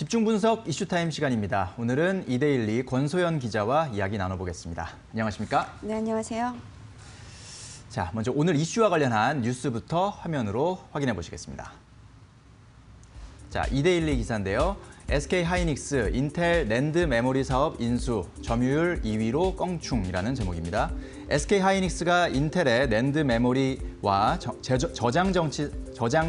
집중 분석 이슈타임 시간입니다. 오늘은 이데일리 권소연 기자와 이야기 나눠보겠습니다. 안녕하십니까? 네, 안녕하세요. 자, 먼저 오늘 이슈와 관련한 뉴스부터 화면으로 확인해 보시겠습니다. 자, 이데일리 기사인데요. SK하이닉스 인텔 낸드 메모리 사업 인수, 점유율 2위로 껑충이라는 제목입니다. SK하이닉스가 인텔의 낸드 메모리와 저장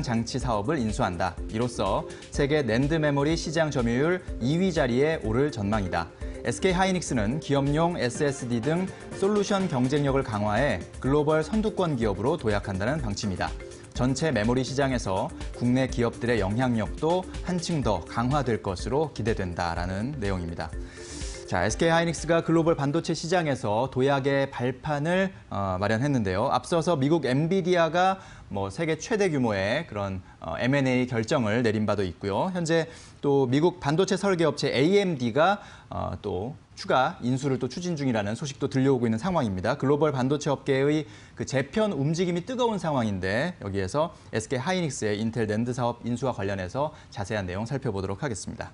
장치 사업을 인수한다. 이로써 세계 낸드 메모리 시장 점유율 2위 자리에 오를 전망이다. SK하이닉스는 기업용 SSD 등 솔루션 경쟁력을 강화해 글로벌 선두권 기업으로 도약한다는 방침이다. 전체 메모리 시장에서 국내 기업들의 영향력도 한층 더 강화될 것으로 기대된다라는 내용입니다. 자, SK하이닉스가 글로벌 반도체 시장에서 도약의 발판을 마련했는데요. 앞서서 미국 엔비디아가 세계 최대 규모의 그런 M&A 결정을 내린 바도 있고요. 현재 또 미국 반도체 설계업체 AMD가 또 추가 인수를 또 추진 중이라는 소식도 들려오고 있는 상황입니다. 글로벌 반도체 업계의 그 재편 움직임이 뜨거운 상황인데 여기에서 SK하이닉스의 인텔 낸드 사업 인수와 관련해서 자세한 내용 살펴보도록 하겠습니다.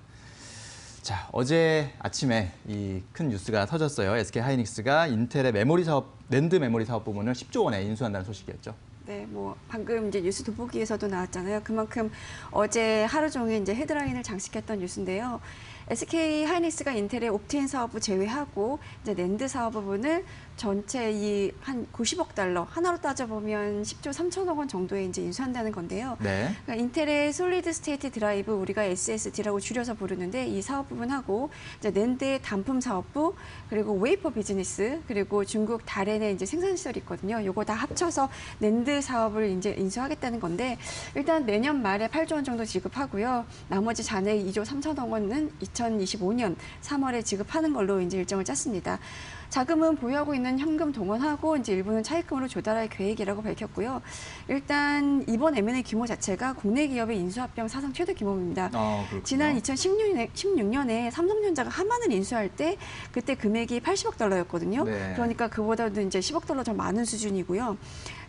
자, 어제 아침에 이 큰 뉴스가 터졌어요. SK하이닉스가 인텔의 메모리 사업, 낸드 메모리 사업 부문을 10조 원에 인수한다는 소식이었죠. 네, 방금 이제 뉴스 돋보기에서도 나왔잖아요. 그만큼 어제 하루 종일 이제 헤드라인을 장식했던 뉴스인데요. SK하이닉스가 인텔의 옵틴 사업부 제외하고 이제 낸드 사업 부분을 전체 이 한 90억 달러, 하나로 따져보면 10조 3천억 원 정도에 이제 인수한다는 건데요. 네. 그러니까 인텔의 솔리드 스테이트 드라이브, 우리가 SSD라고 줄여서 부르는데 이 사업 부분하고 이제 낸드의 단품 사업부, 그리고 웨이퍼 비즈니스, 그리고 중국 다롄의 이제 생산 시설이 있거든요. 요거 다 합쳐서 낸드 사업을 이제 인수하겠다는 건데 일단 내년 말에 8조 원 정도 지급하고요. 나머지 잔액 2조 3천억 원은 2025년 3월에 지급하는 걸로 이제 일정을 짰습니다. 자금은 보유하고 있는 현금 동원하고 이제 일부는 차입금으로 조달할 계획이라고 밝혔고요. 일단 이번 M&A 규모 자체가 국내 기업의 인수합병 사상 최대 규모입니다. 지난 2016년에 삼성전자가 하만을 인수할 때 그때 금액이 80억 달러였거든요. 네. 그러니까 그보다도 이제 10억 달러 더 많은 수준이고요.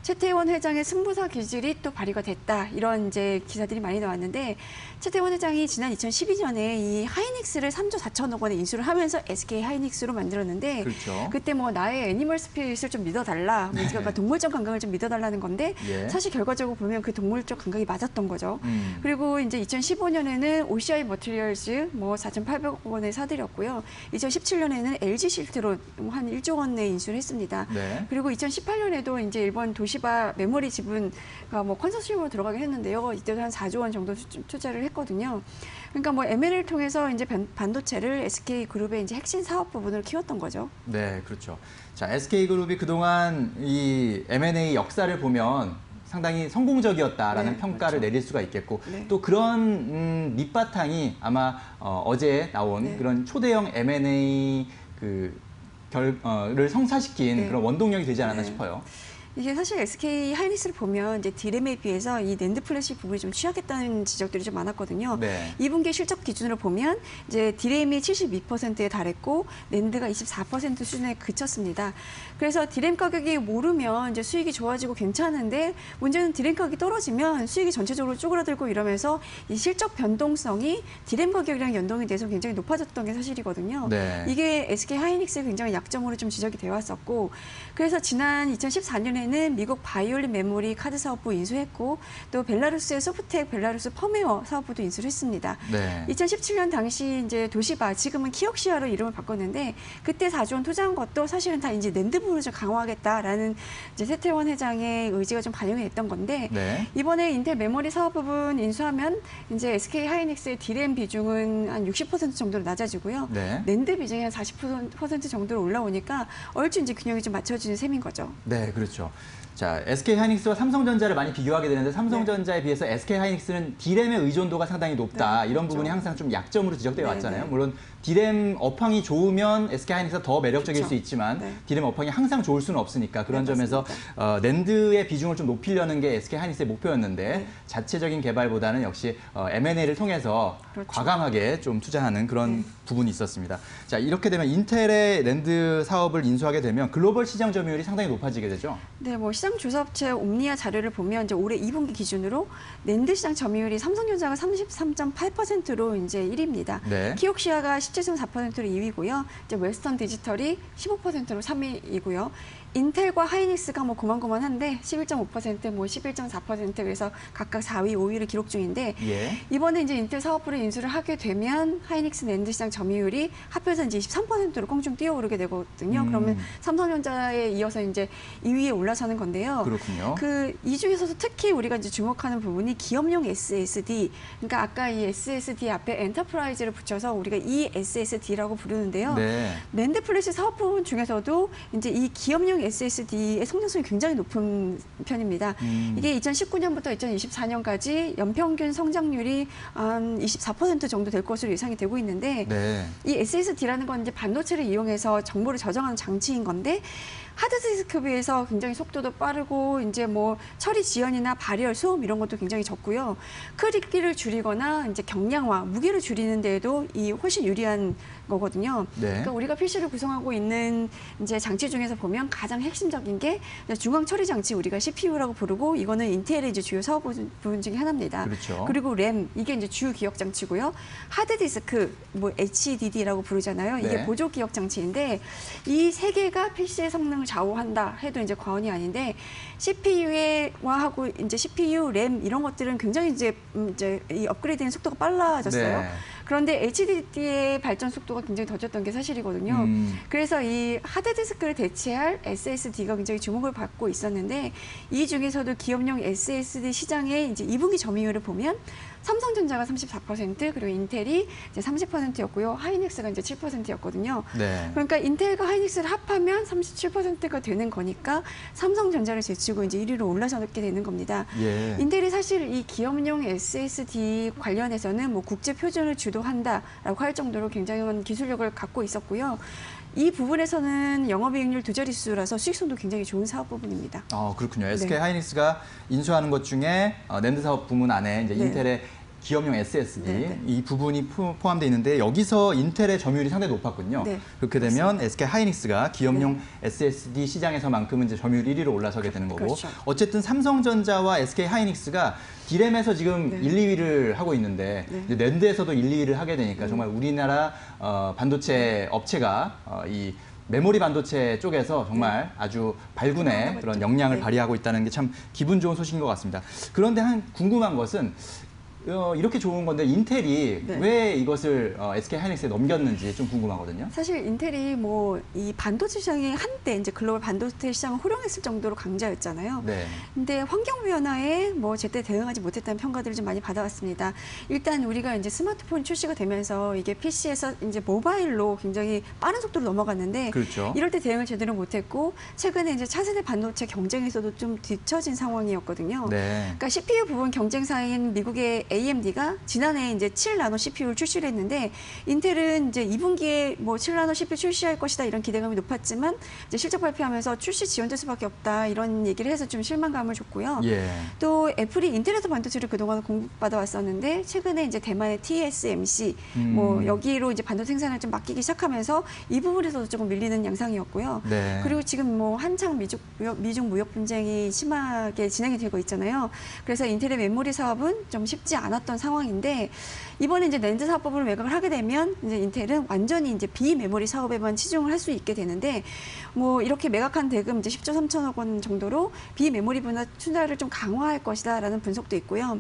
최태원 회장의 승부사 기질이 또 발휘가 됐다. 이런 이제 기사들이 많이 나왔는데 최태원 회장이 지난 2012년에 이 하이닉스를 3조 4천억 원에 인수를 하면서 SK하이닉스로 만들었는데 그렇죠. 그때 나의 애니멀 스피릿을 좀 믿어달라. 그러니까 동물적 감각을 좀 믿어달라는 건데 예. 사실 결과적으로 보면 그 동물적 감각이 맞았던 거죠. 그리고 이제 2015년에는 OCI 머티리얼즈 4,800억 원에 사들였고요. 2017년에는 LG 실트론 한 1조 원에 인수를 했습니다. 네. 그리고 2018년에도 이제 일본 도시바 메모리 지분가 컨소시엄으로 들어가게 했는데요. 이때도 한 4조 원 정도 투자를 했거든요. 그러니까 M&A를 통해서 이제 반도체를 SK그룹의 이제 핵심 사업 부분을 키웠던 거죠. 네, 그렇죠. 자, SK그룹이 그동안 이 M&A 역사를 보면 상당히 성공적이었다라는 네, 평가를 그렇죠. 내릴 수가 있겠고 네. 또 그런 밑바탕이 아마 어제 나온 네. 그런 초대형 M&A 를 성사시킨 네. 그런 원동력이 되지 않았나 네. 싶어요. 이게 사실 SK하이닉스를 보면 이제 디램에 비해서 이 낸드 플래시 부분이 좀 취약했다는 지적들이 좀 많았거든요. 네. 2분기 실적 기준으로 보면 이제 디램이 72%에 달했고 낸드가 24% 수준에 그쳤습니다. 그래서 디램 가격이 오르면 이제 수익이 좋아지고 괜찮은데 문제는 디램 가격이 떨어지면 수익이 전체적으로 쪼그라들고 이러면서 이 실적 변동성이 디램 가격이랑 연동이 돼서 굉장히 높아졌던 게 사실이거든요. 네. 이게 SK하이닉스의 굉장히 약점으로 좀 지적이 되어 왔었고 그래서 지난 2014년에는 미국 바이올린 메모리 카드 사업부 인수했고 또 벨라루스의 소프텍 벨라루스 펌웨어 사업부도 인수를 했습니다. 네. 2017년 당시 이제 도시바 지금은 키옥시아로 이름을 바꿨는데 그때 4조 원 투자한 것도 사실은 다 이제 낸드 부분을 좀 강화하겠다라는 이제 최태원 회장의 의지가 좀 반영이 됐던 건데 네. 이번에 인텔 메모리 사업 부분 인수하면 이제 SK하이닉스의 디램 비중은 한 60% 정도로 낮아지고요. 네. 낸드 비중이 한 40% 정도로 올라오니까 얼추 이제 균형이 좀 맞춰지는 셈인 거죠. 네, 그렇죠. 자, SK하이닉스와 삼성전자를 많이 비교하게 되는데 삼성전자에 비해서 SK하이닉스는 디램의 의존도가 상당히 높다. 네, 이런 그렇죠. 부분이 항상 좀 약점으로 지적되어 네, 왔잖아요. 네. 물론 디램 업황이 좋으면 SK하이닉스가 더 매력적일 그렇죠. 수 있지만 네. 디램 업황이 항상 좋을 수는 없으니까 그런 네, 점에서 낸드의 비중을 좀 높이려는 게 SK하이닉스의 목표였는데 네. 자체적인 개발보다는 역시 M&A를 통해서 그렇죠. 과감하게 좀 투자하는 그런 네. 부분이 있었습니다. 자, 이렇게 되면 인텔의 낸드 사업을 인수하게 되면 글로벌 시장 점유율이 상당히 높아지게 되죠. 네, 시장 시장 조사업체 옴니아 자료를 보면 이제 올해 2분기 기준으로 낸드 시장 점유율이 삼성전자가 33.8%로 이제 1위입니다. 네. 키옥시아가 17.4%로 2위고요. 이제 웨스턴 디지털이 15%로 3위이고요. 인텔과 하이닉스가 뭐 고만고만한데 11.5%, 뭐 11.4% 그래서 각각 4위, 5위를 기록 중인데 예. 이번에 이제 인텔 사업부를 인수를 하게 되면 하이닉스 낸드 시장 점유율이 합해서 이제 23%로 꽁충 뛰어오르게 되거든요. 그러면 삼성전자에 이어서 이제 2위에 올라서는 건데요. 그렇군요. 이 중에서도 특히 우리가 이제 주목하는 부분이 기업용 SSD. 그러니까 아까 이 SSD 앞에 엔터프라이즈를 붙여서 우리가 ESSD라고 부르는데요. 네. 낸드 플래시 사업 부분 중에서도 이제 이 기업용 SSD의 성장성이 굉장히 높은 편입니다. 이게 2019년부터 2024년까지 연평균 성장률이 한 24% 정도 될 것으로 예상이 되고 있는데 네. 이 SSD라는 건 이제 반도체를 이용해서 정보를 저장하는 장치인 건데 하드디스크에 비해서 굉장히 속도도 빠르고 이제 뭐 처리 지연이나 발열, 소음 이런 것도 굉장히 적고요. 크기를 줄이거나 이제 경량화, 무게를 줄이는 데에도 이 훨씬 유리한 거거든요. 네. 그러니까 우리가 PC를 구성하고 있는 이제 장치 중에서 보면 가장 핵심적인 게 중앙 처리 장치 우리가 CPU라고 부르고 이거는 인텔의 이제 주요 사업 부분 중에 하나입니다. 그렇죠. 그리고 램 이게 이제 주 기억 장치고요. 하드디스크 뭐 HDD라고 부르잖아요. 이게 네. 보조 기억 장치인데 이 세 개가 PC의 성능을 좌우한다 해도 이제 과언이 아닌데 CPU와하고 이제 CPU, 램 이런 것들은 굉장히 이제 이 업그레이드된 속도가 빨라졌어요. 네. 그런데 HDD의 발전 속도가 굉장히 더뎠던 게 사실이거든요. 그래서 이 하드디스크를 대체할 SSD가 굉장히 주목을 받고 있었는데 이 중에서도 기업용 SSD 시장의 이제 2분기 점유율을 보면 삼성전자가 34% 그리고 인텔이 이제 30%였고요. 하이닉스가 이제 7%였거든요. 네. 그러니까 인텔과 하이닉스를 합하면 37%가 되는 거니까 삼성전자를 제치고 이제 1위로 올라서게 되는 겁니다. 예. 인텔이 사실 이 기업용 SSD 관련해서는 뭐 국제 표준을 주도한다라고 할 정도로 굉장한 기술력을 갖고 있었고요. 이 부분에서는 영업이익률 두 자릿수라서 수익성도 굉장히 좋은 사업 부분입니다. 그렇군요. 네. SK 하이닉스가 인수하는 것 중에 낸드 사업 부문 안에 이제 네. 인텔의 기업용 SSD 네. 이 부분이 포함되어 있는데 여기서 인텔의 점유율이 상당히 높았군요. 네. 그렇게 되면 SK 하이닉스가 기업용 SSD 시장에서만큼은 이제 점유율 1위로 올라서게 되는 거고 그렇죠. 어쨌든 삼성전자와 SK 하이닉스가 D램에서 지금 네. 1, 2위를 하고 있는데 네. 이제 낸드에서도 1, 2위를 하게 되니까 정말 우리나라 반도체 업체가 이 메모리 반도체 쪽에서 정말 아주 발군의 그런 역량을 네. 발휘하고 있다는 게 참 기분 좋은 소식인 것 같습니다. 그런데 궁금한 것은 이렇게 좋은 건데 인텔이 네. 왜 이것을 SK 하이닉스에 넘겼는지 좀 궁금하거든요. 사실 인텔이 뭐 이 반도체 시장이 한때 이제 글로벌 반도체 시장을 호령했을 정도로 강자였잖아요. 네. 근데 환경 변화에 뭐 제때 대응하지 못했다는 평가들을 좀 많이 받아왔습니다. 일단 우리가 이제 스마트폰 출시가 되면서 이게 PC에서 이제 모바일로 굉장히 빠른 속도로 넘어갔는데 그렇죠. 이럴 때 대응을 제대로 못했고 최근에 이제 차세대 반도체 경쟁에서도 좀 뒤처진 상황이었거든요. 네. 그러니까 CPU 부분 경쟁사인 미국의 AMD가 지난해 이제 7나노 CPU를 출시를 했는데 인텔은 이제 2분기에 뭐 7나노 CPU 출시할 것이다 이런 기대감이 높았지만 이제 실적 발표하면서 출시 지연될 수밖에 없다 이런 얘기를 해서 좀 실망감을 줬고요. 예. 또 애플이 인터넷 반도체를 그동안 공급받아 왔었는데 최근에 이제 대만의 TSMC 뭐 여기로 이제 반도체 생산을 좀 맡기기 시작하면서 이 부분에서도 조금 밀리는 양상이었고요. 네. 그리고 지금 뭐 한창 미중 무역 분쟁이 심하게 진행이 되고 있잖아요. 그래서 인텔의 메모리 사업은 좀 쉽지 않았던 상황인데 이번에 이제 낸드 사업부를 매각을 하게 되면 이제 인텔은 완전히 이제 비메모리 사업에만 치중을 할 수 있게 되는데 뭐 이렇게 매각한 대금 이제 10조 3천억 원 정도로 비메모리 분야 투자를 좀 강화할 것이다라는 분석도 있고요.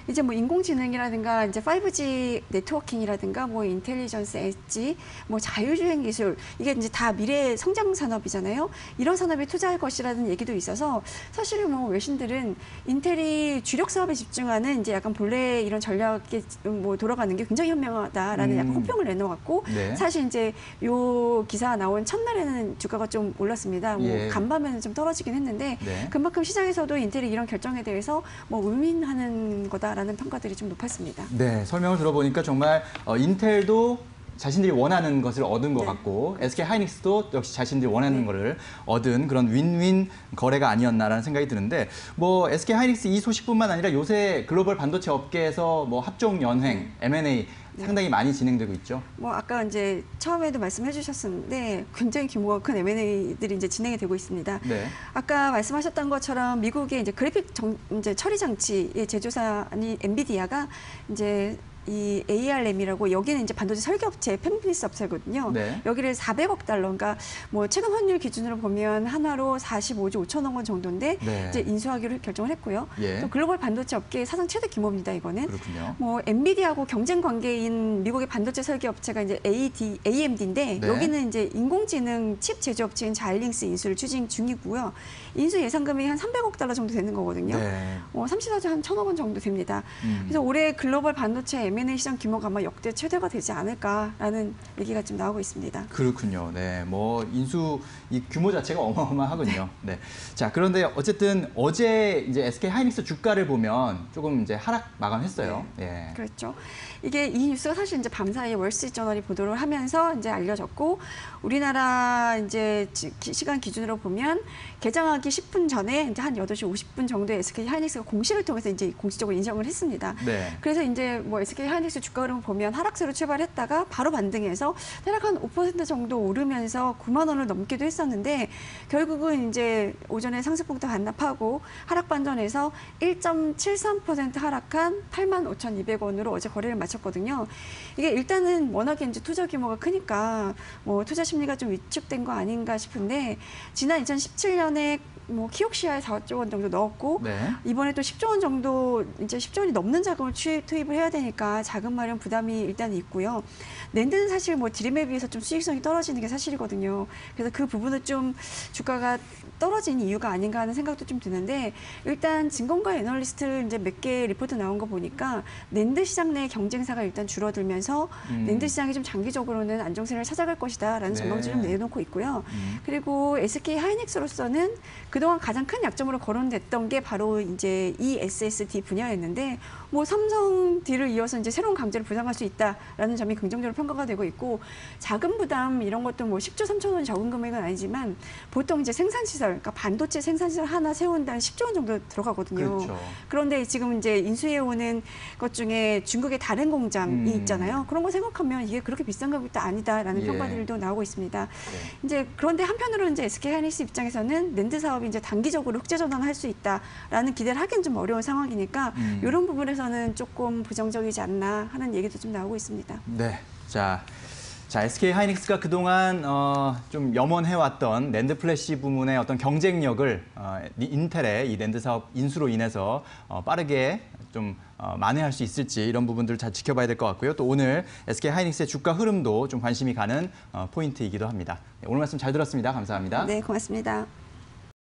이제 뭐 인공지능이라든가 이제 5G 네트워킹이라든가 뭐 인텔리전스 엣지, 뭐 자율주행 기술 이게 이제 다 미래의 성장 산업이잖아요. 이런 산업에 투자할 것이라는 얘기도 있어서 사실은 뭐 외신들은 인텔이 주력 사업에 집중하는 이제 약간 본래 이런 전략에 뭐 돌아가는 게 굉장히 현명하다라는 약간 호평을 내놓았고 네. 사실 이제 요 기사 나온 첫날에는 주가가 좀 올랐습니다. 뭐 예. 간밤에는 좀 떨어지긴 했는데 네. 그만큼 시장에서도 인텔이 이런 결정에 대해서 뭐 의민하는 거다라는 평가들이 좀 높았습니다. 네, 설명을 들어보니까 정말 인텔도 자신들이 원하는 것을 얻은 것 네. 같고 SK 하이닉스도 역시 자신들이 원하는 것을 얻은 그런 윈윈 거래가 아니었나라는 생각이 드는데 뭐 SK 하이닉스 이 소식뿐만 아니라 요새 글로벌 반도체 업계에서 뭐 합종 연횡, M&A 상당히 많이 진행되고 있죠. 뭐 아까 이제 처음에도 말씀해 주셨었는데 굉장히 규모가 큰 M&A들이 이제 진행이 되고 있습니다. 네. 아까 말씀하셨던 것처럼 미국의 이제 그래픽 이제 처리 장치의 제조사인 엔비디아가 이제 이 ARM이라고 여기는 이제 반도체 설계업체 팬피니스 업체거든요. 네. 여기를 400억 달러, 그러니까 뭐 최근 환율 기준으로 보면 한화로 45조 5천억 원 정도인데 네. 이제 인수하기로 결정을 했고요. 예. 또 글로벌 반도체 업계 사상 최대 규모입니다. 이거는. 그렇군요. 뭐 엔비디아하고 경쟁 관계인 미국의 반도체 설계 업체가 이제 AMD인데 네. 여기는 이제 인공지능 칩 제조업체인 자일링스 인수를 추진 중이고요. 인수 예상금이 한 300억 달러 정도 되는 거거든요. 네. 34조 한 1,000억 원 정도 됩니다. 그래서 올해 글로벌 반도체 M&A 시장 규모가 아마 역대 최대가 되지 않을까라는 얘기가 좀 나오고 있습니다. 그렇군요. 네, 뭐 인수 이 규모 자체가 어마어마하군요. 네. 자, 그런데 어쨌든 어제 이제 SK 하이닉스 주가를 보면 조금 이제 하락 마감했어요. 예. 그렇죠. 이게 이 뉴스가 사실 이제 밤사이에 월스트리트저널이 보도를 하면서 이제 알려졌고 우리나라 이제 시간 기준으로 보면 개장하기 10분 전에 이제 한 8시 50분 정도에 SK 하이닉스가 공시를 통해서 이제 공식적으로 인정을 했습니다. 네. 그래서 이제 뭐 SK 하이닉스 주가 흐름 보면 하락세로 출발했다가 바로 반등해서 대략 한 5% 정도 오르면서 9만 원을 넘기도 했었는데 결국은 이제 오전에 상승폭도 반납하고 하락 반전해서 1.73% 하락한 85,200원으로 어제 거래를 마쳤거든요. 이게 일단은 워낙에 이제 투자 규모가 크니까 뭐 투자 심리가 좀 위축된 거 아닌가 싶은데 지난 2017년에 뭐 키옥시아에 4조 원 정도 넣었고 네. 이번에 또 10조 원 정도 이제 10조 원이 넘는 자금을 투입을 해야 되니까 자금 마련 부담이 일단 있고요. 낸드는 사실 뭐 디램에 비해서 좀 수익성이 떨어지는 게 사실이거든요. 그래서 그 부분은 좀 주가가 떨어진 이유가 아닌가 하는 생각도 좀 드는데 일단 증권가 애널리스트 이제 몇 개 리포트 나온 거 보니까 낸드 시장 내 경쟁사가 일단 줄어들면서 낸드 시장이 좀 장기적으로는 안정세를 찾아갈 것이다라는 네. 전망치를 좀 내놓고 있고요. 그리고 SK 하이닉스로서는 그동안 가장 큰 약점으로 거론됐던 게 바로 이제 이 SSD 분야였는데 뭐 삼성 D를 이어서 이제 새로운 강제를 부담할 수 있다라는 점이 긍정적으로 평가가 되고 있고 자금 부담 이런 것도 뭐 10조 3천 원이 적은 금액은 아니지만 보통 이제 생산시설, 그러니까 반도체 생산시설 하나 세운다 한 10조 원 정도 들어가거든요. 그렇죠. 그런데 지금 이제 인수해 오는 것 중에 중국의 다른 공장이 있잖아요. 그런 거 생각하면 이게 그렇게 비싼 가격도 아니다라는 예. 평가들도 나오고 있습니다. 네. 이제 그런데 한편으로는 이제 SK 하이닉스 입장에서는 낸드 사업이 이제 단기적으로 흑재 전환할 수 있다라는 기대를 하기는 좀 어려운 상황이니까 이런 부분에서는 조금 부정적이지 않나 하는 얘기도 좀 나오고 있습니다. 네. 자, SK 하이닉스가 그동안 좀 염원해왔던 낸드 플래시 부문의 어떤 경쟁력을 인텔의 이 낸드 사업 인수로 인해서 빠르게 좀 만회할 수 있을지 이런 부분들을 잘 지켜봐야 될 것 같고요. 또 오늘 SK 하이닉스의 주가 흐름도 좀 관심이 가는 포인트이기도 합니다. 네, 오늘 말씀 잘 들었습니다. 감사합니다. 네, 고맙습니다.